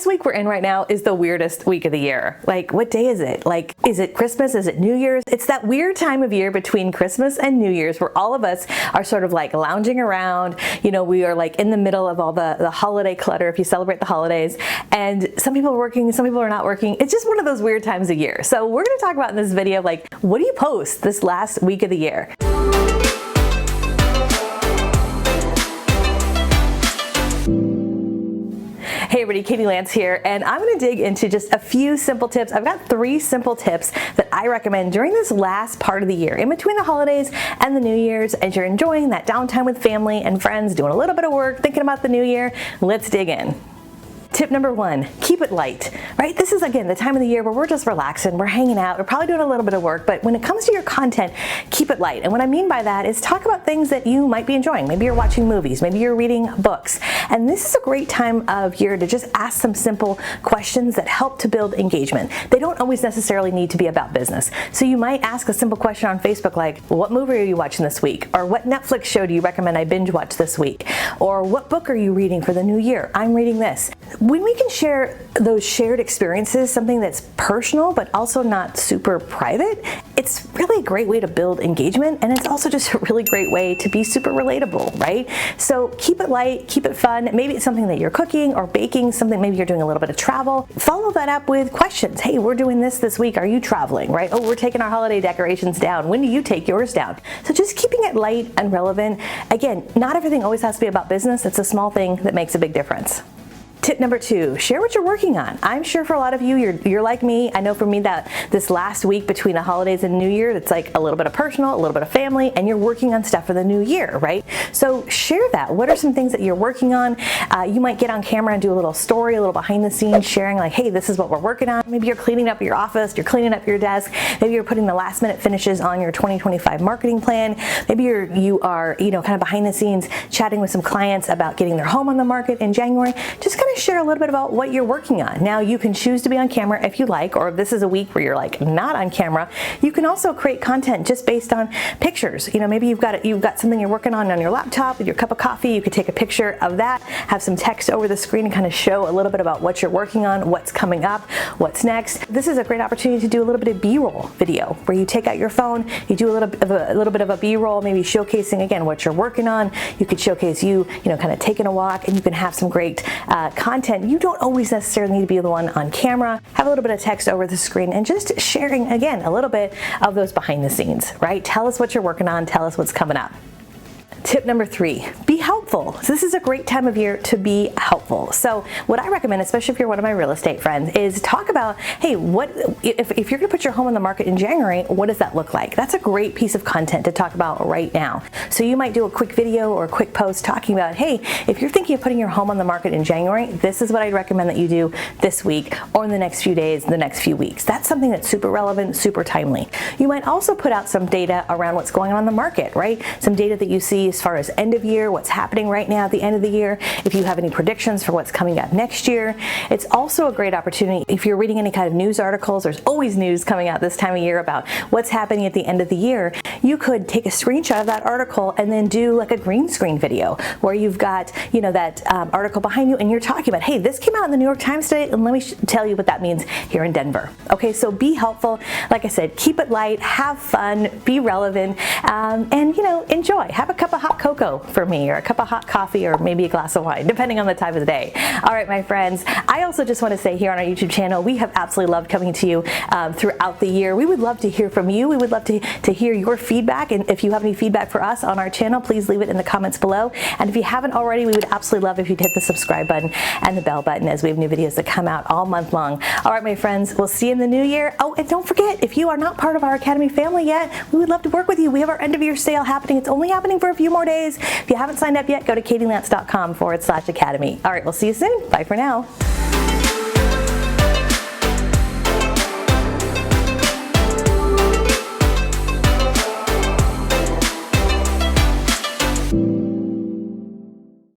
This week we're in right now is the weirdest week of the year. Like, what day is it? Like, is it Christmas? Is it New Year's? It's that weird time of year between Christmas and New Year's where all of us are sort of like lounging around. You know, we are like in the middle of all the holiday clutter if you celebrate the holidays. And some people are working, some people are not working. It's just one of those weird times of year. So we're going to talk about in this video, like, what do you post this last week of the year? Hey everybody, Katie Lance here, and I'm going to dig into just a few simple tips. I've got 3 simple tips that I recommend during this last part of the year, in between the holidays and the New Year's, as you're enjoying that downtime with family and friends, doing a little bit of work, thinking about the new year. Let's dig in. Tip number 1, keep it light, right? This is, again, the time of the year where we're just relaxing, we're hanging out, we're probably doing a little bit of work, but when it comes to your content, keep it light. And what I mean by that is talk about things that you might be enjoying. Maybe you're watching movies, maybe you're reading books. And this is a great time of year to just ask some simple questions that help to build engagement. They don't always necessarily need to be about business. So you might ask a simple question on Facebook like, what movie are you watching this week? Or what Netflix show do you recommend I binge watch this week? Or what book are you reading for the new year? I'm reading this. When we can share those shared experiences, something that's personal but also not super private, it's really a great way to build engagement, and it's also just a really great way to be super relatable, right? So keep it light, keep it fun. Maybe it's something that you're cooking or baking, something maybe you're doing a little bit of travel. Follow that up with questions. Hey, we're doing this week. Are you traveling, right? Oh, we're taking our holiday decorations down. When do you take yours down? So just keeping it light and relevant. Again, not everything always has to be about business. It's a small thing that makes a big difference. Tip number 2, share what you're working on. I'm sure for a lot of you, you're like me. I know for me that this last week between the holidays and New Year, it's like a little bit of personal, a little bit of family, and you're working on stuff for the new year, right? So share that. What are some things that you're working on? You might get on camera and do a little story, a little behind the scenes, sharing like, hey, this is what we're working on. Maybe you're cleaning up your office, you're cleaning up your desk. Maybe you're putting the last minute finishes on your 2025 marketing plan. Maybe you are, kind of behind the scenes chatting with some clients about getting their home on the market in January. Just kind of share a little bit about what you're working on. Now, you can choose to be on camera if you like, or if this is a week where you're like not on camera, you can also create content just based on pictures. Maybe you've got something you're working on your laptop with your cup of coffee. You could take a picture of that, have some text over the screen and kind of show a little bit about what you're working on, what's coming up, what's next. This is a great opportunity to do a little bit of B-roll video where you take out your phone, you do a little bit of a B-roll, maybe showcasing again what you're working on. You could showcase you kind of taking a walk, and you can have some great content. You don't always necessarily need to be the one on camera. Have a little bit of text over the screen and just sharing, again, a little bit of those behind the scenes, right? Tell us what you're working on. Tell us what's coming up. Tip number 3, be helpful. So this is a great time of year to be helpful. So what I recommend, especially if you're one of my real estate friends, is talk about, hey, what if you're gonna put your home on the market in January, what does that look like? That's a great piece of content to talk about right now. So you might do a quick video or a quick post talking about, hey, if you're thinking of putting your home on the market in January, this is what I'd recommend that you do this week or in the next few days, the next few weeks. That's something that's super relevant, super timely. You might also put out some data around what's going on in the market, right? Some data that you see as far as end of year, what's happening right now at the end of the year, if you have any predictions for what's coming up next year. It's also a great opportunity if you're reading any kind of news articles. There's always news coming out this time of year about what's happening at the end of the year. You could take a screenshot of that article and then do like a green screen video where you've got that article behind you and you're talking about, hey, this came out in the New York Times today, and let me tell you what that means here in Denver. Okay, so be helpful. Like I said, keep it light, have fun, be relevant, and enjoy. Have a cup of hot cocoa for me, or a cup of hot coffee, or maybe a glass of wine, depending on the time of the day. All right, my friends, I also just want to say here on our YouTube channel, we have absolutely loved coming to you throughout the year. We would love to hear from you. We would love to hear your feedback, and if you have any feedback for us on our channel, please leave it in the comments below. And if you haven't already, we would absolutely love if you'd hit the subscribe button and the bell button, as we have new videos that come out all month long. All right, my friends, we'll see you in the new year. Oh, and don't forget, if you are not part of our Academy family yet, we would love to work with you. We have our end of year sale happening. It's only happening for a few more days. If you haven't signed up yet, go to katielance.com/academy. All right, we'll see you soon. Bye for now.